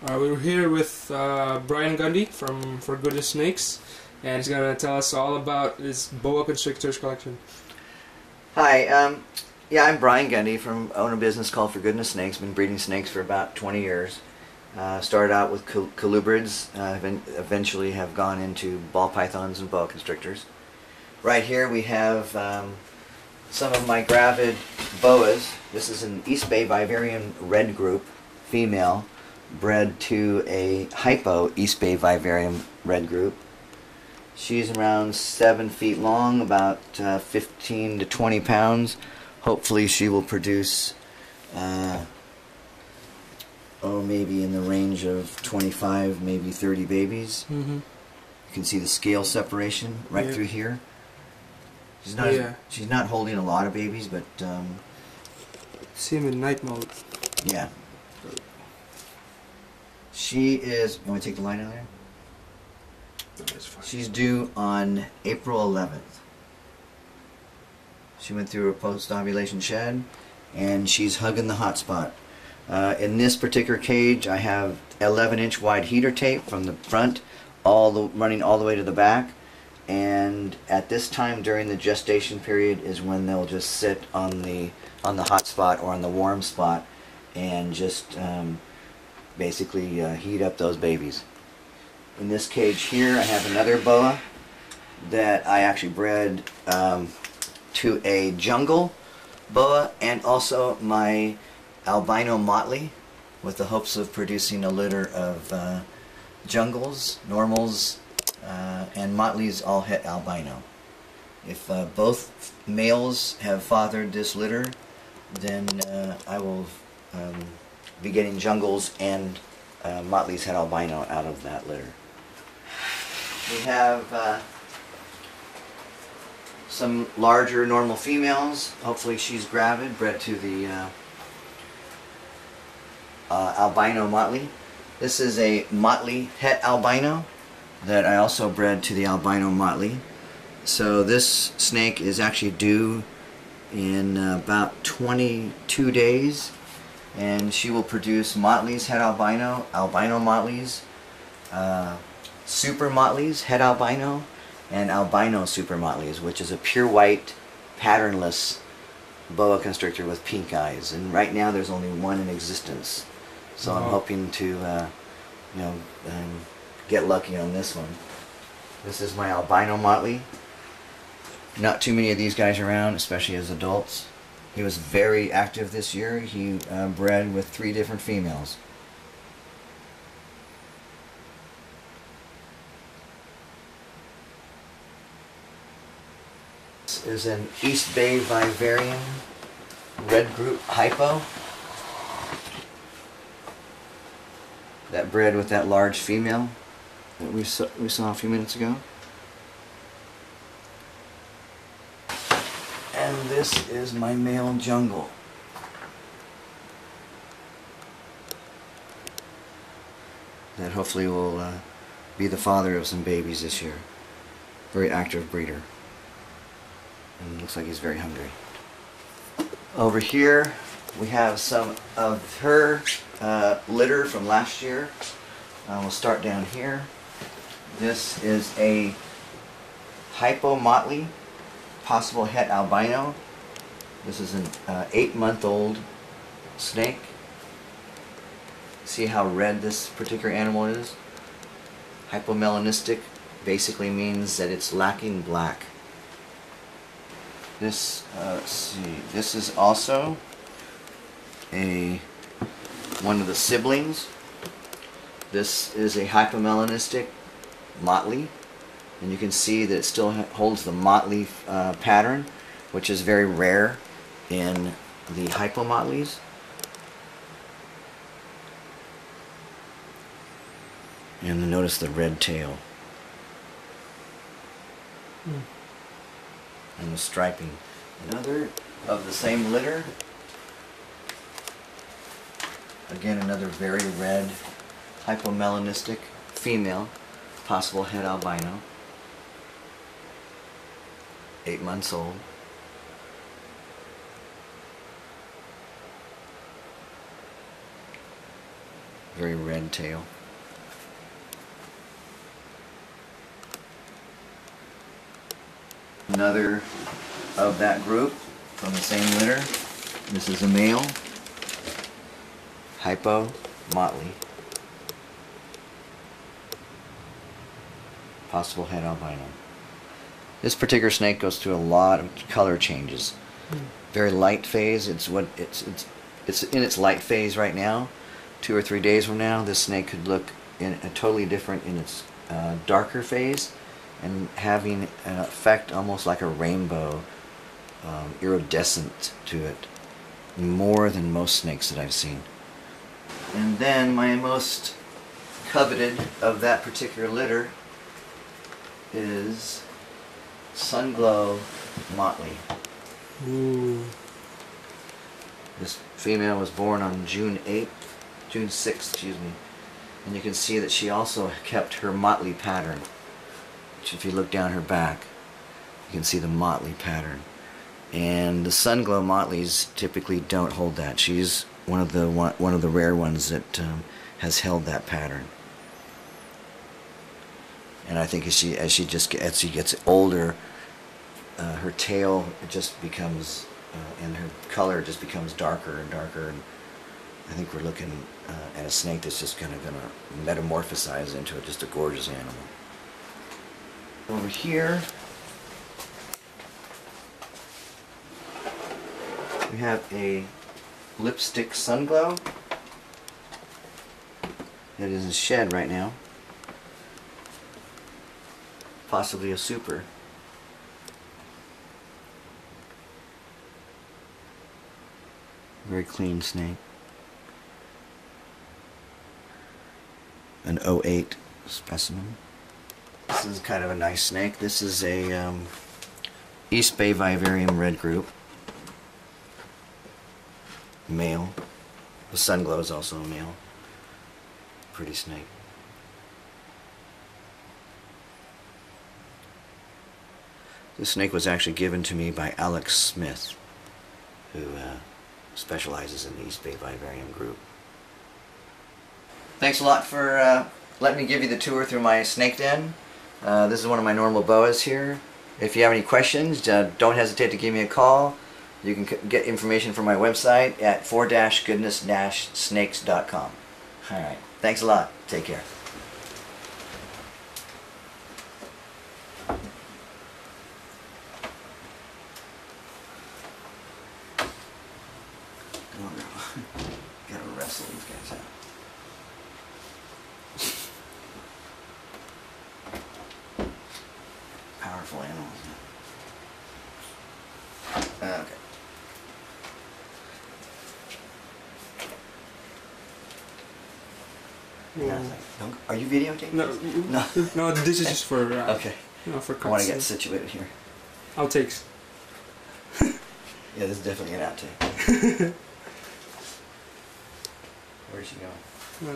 We're here with Brian Gundy from For Goodness Snakes, and he's going to tell us all about his Boa Constrictors collection. Hi, yeah, I'm Brian Gundy own a business called For Goodness Snakes. Been breeding snakes for about 20 years. Started out with colubrids, eventually have gone into ball pythons and boa constrictors. Right here we have some of my gravid boas. This is an East Bay Vivarium red group, female, bred to a hypo East Bay Vivarium red group. She's around 7 feet long, about 15 to 20 pounds. Hopefully she will produce maybe in the range of 25, maybe 30 babies. You can see the scale separation right through here. She's not holding a lot of babies, but see him in night mode. Yeah. She is. You want to take the line out of there? No, that's fine. She's due on April 11th. She went through her post-ovulation shed, and she's hugging the hot spot. In this particular cage, I have 11-inch wide heater tape from the front, running all the way to the back. And at this time during the gestation period is when they'll just sit on the hot spot or on the warm spot, and just basically heat up those babies. In this cage here, I have another boa that I actually bred to a jungle boa, and also my albino motley, with the hopes of producing a litter of jungles, normals, and motleys all het albino. If both males have fathered this litter, then I will be getting jungles and motleys het albino out of that litter. We have some larger normal females. Hopefully she's gravid, bred to the albino motley. This is a motley het albino that I also bred to the albino motley. So this snake is actually due in about 22 days, and she will produce motleys het albino, albino motleys, super motleys het albino, and albino super motleys, which is a pure white patternless boa constrictor with pink eyes. And right now there's only one in existence, so I'm hoping to get lucky on this one. This is my albino motley. Not too many of these guys around, especially as adults. He was very active this year. He bred with 3 different females. This is an East Bay Vivarium red group hypo that bred with that large female that we saw a few minutes ago. And this is my male jungle. That hopefully will be the father of some babies this year. Very active breeder. And looks like he's very hungry. Over here we have some of her litter from last year. We'll start down here. This is a hypo motley, possible het albino. This is an 8-month-old snake. See how red this particular animal is? Hypomelanistic basically means that it's lacking black. This, let's see, this is also one of the siblings. This is a hypomelanistic motley, and you can see that it still holds the motley pattern, which is very rare in the hypomotleys. And notice the red tail. And the striping. Another of the same litter. Again, another very red hypomelanistic female, possible het albino. 8 months old. very red tail. Another of that group from the same litter. This is a male. Hypo motley. Possible head albino. This particular snake goes through a lot of color changes. Very light phase. It's in its light phase right now. 2 or 3 days from now, this snake could look in a totally different in its darker phase, and having an effect almost like a rainbow, iridescent to it, more than most snakes that I've seen. And then my most coveted of that particular litter is Sunglow Motley. Ooh. This female was born on June 6th, excuse me. And you can see that she also kept her motley pattern. Which, if you look down her back, you can see the motley pattern. And the Sunglow Motleys typically don't hold that. She's one of the rare ones that has held that pattern. And I think as she gets older, her tail just becomes and her color just becomes darker and darker. And I think we're looking at a snake that's just gonna metamorphosize into just a gorgeous animal. Over here, we have a lipstick Sunglow that is in shed right now. Possibly a super. Very clean snake. An 08 specimen. This is kind of a nice snake. This is a East Bay Vivarium red group. Male. The Sunglow is also a male. Pretty snake. This snake was actually given to me by Alex Smith, who specializes in the East Bay Vivarium group. Thanks a lot for letting me give you the tour through my snake den. This is one of my normal boas here. If you have any questions, don't hesitate to give me a call. You can get information from my website at for-goodness-snakes.com. Alright, thanks a lot. Take care. Gotta wrestle these guys out. Powerful animals. Okay. Yeah. Are you videotaping? No, No. no. This is just for okay. You know, for I want to cuts. get situated here. Outtakes. Yeah, this is definitely an outtake. Where's she going? No,